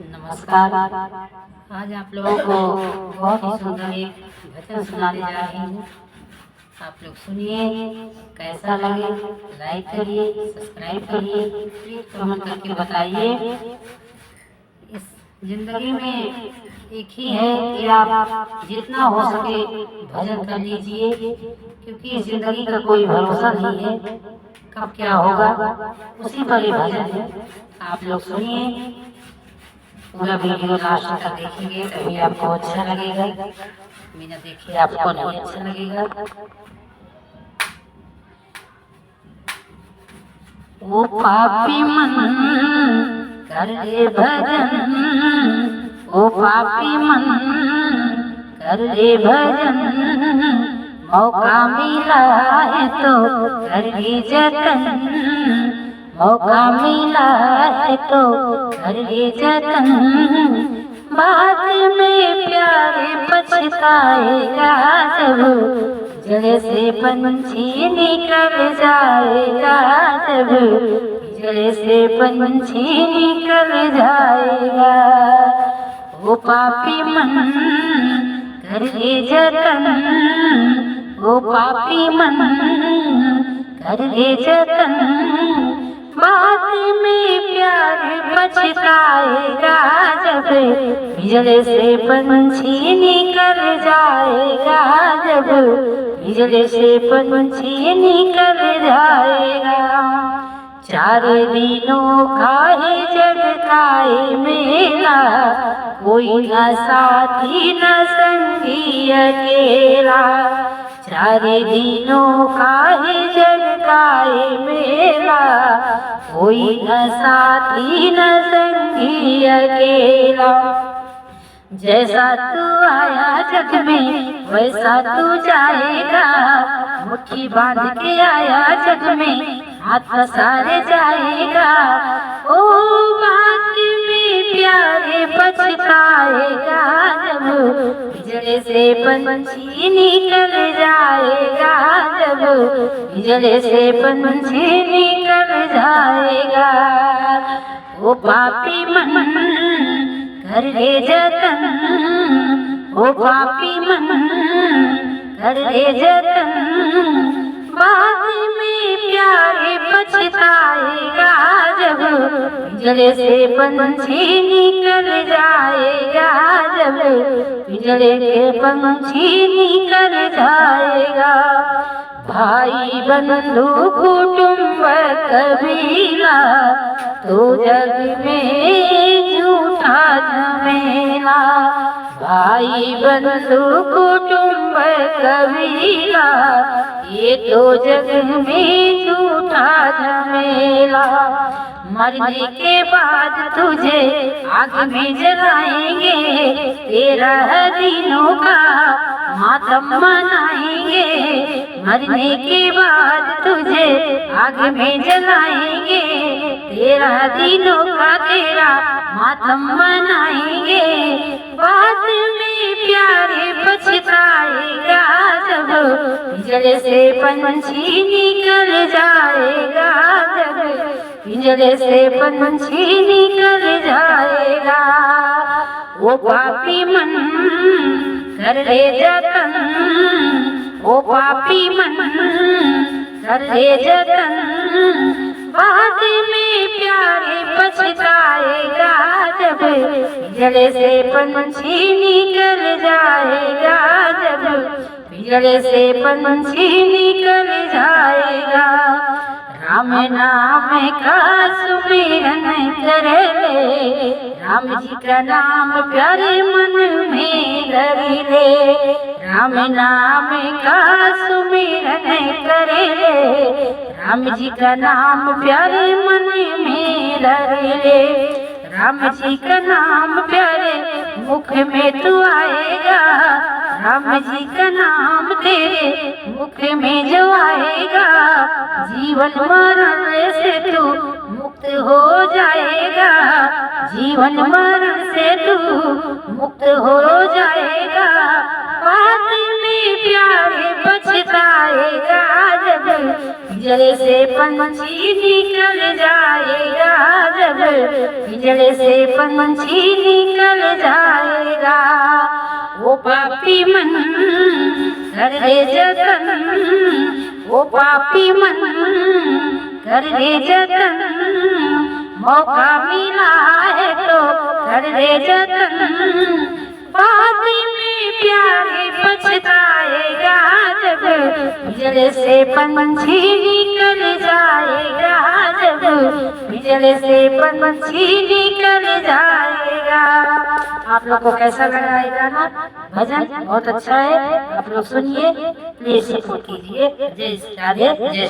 नमस्कार। आज आप लोगों को बहुत ही सुंदर एक भजन सुनाने जा रही हूँ। आप लोग सुनिए, कैसा लगे लाइक करिए, सब्सक्राइब करिए, प्लीज कमेंट करके बताइए। इस जिंदगी में एक ही है कि आप जितना हो सके भजन कर लीजिए, क्योंकि इस जिंदगी का कोई भरोसा नहीं है, कब क्या होगा उसी पर ही भजन है। आप लोग सुनिए, पूरा वीडियो लास्ट तक देखेंगे तभी आपको अच्छा लगेगा, बिना देखिए आपको नहीं अच्छा लगेगा। ओ पापी मन कर रे भजन, ओ पापी मन कर रे भजन, मौका मिला है तो कर ली जतन, मौका मिला है तो कर ले जतन, बाद में प्यारे पछताएगा जब जड़ से पंछी निकल जाएगा, जब जड़ से पंछी निकल जाएगा। वो पापी मन कर ले जतन, वो पापी मन कर ले जतन, बाद में प्यार पछताएगा जब बिजली से पंछी निकल जाएगा, जब बिजली से पंछी निकल जाएगा। चार दिनों का है जगताए मेला, कोई न साथी न संगी अकेला, चार दिनों का है जगताए मेला, कोई न साथी न संगी अकेला। जैसा तू आया जग में वैसा तू जाएगा, मुट्ठी बांध के आया जग में हाथ पसारे जाएगा। ओ बात में प्यारे पछताएगा जब बिजली से पंछी निकल जाएगा, जब बिजली से पंछी निकल जाएगा। ओ पापी मन कर ले जतन, ओ पापी मन कर ले जतन, बाद में प्यारे पछताएगा जब बिजली से पंछी निकल जाएगा, जब बिजली के पंछी निकल जाएगा। भाई बंधु कुटुंब कबीला तो जग में झूठा झमेला, भाई बंधु कुटुंब कबीला ये तो जग में झूठा झमेला। मरने के बाद तुझे आग में जलाएंगे, 13 दिनों का मातम मनाएंगे, मरने के बाद तुझे आग में जलाएंगे, 13 दिनों का तेरा मातम मनाएंगे। बाद में प्यारे पछताएगा जब बिजली से पंछी निकल जाएगा, जब बिजली से पंछी निकल जाएगा। वो पापी मन कर ले जतन, वो पापी मन कर ले जतन, बाद में प्यारे पछताएगा जब बिजली से पंछी निकल जाएगा, जब बिजली से पंछी निकल जाएगा। राम नाम का सुमिरन करे ले, राम जी का नाम प्यारे मन में धरी ले, राम नाम का सुमिरन करे ले, राम जी का नाम प्यारे मन में धरी ले। राम जी का नाम प्यारे मुख में तू आएगा, राम जी का नाम तेरे मुख में जो आएगा, जीवन मरण से तू मुक्त हो जाएगा, जीवन मरण से तू मुक्त हो जाएगा, बाद में प्यारे पछताएगा, जब पिंजरे से पंछी निकल जाएगा, जब पिंजरे से पंछी निकल जाएगा। वो पापी मन कर दे जतन, वो पापी मन कर दे जतन, मौका मिला है तो कर दे जतन, बाद में प्यारे पछताएगा, जब पिंजरे से पंछी निकल जाएगा, जब पिंजरे से पंछी निकल जाएगा। आप लोग को कैसा लगा ये गाना? भजन बहुत अच्छा है, आप लोग सुनिए, प्लीज सपोर्ट कीजिए। जय राधे, जय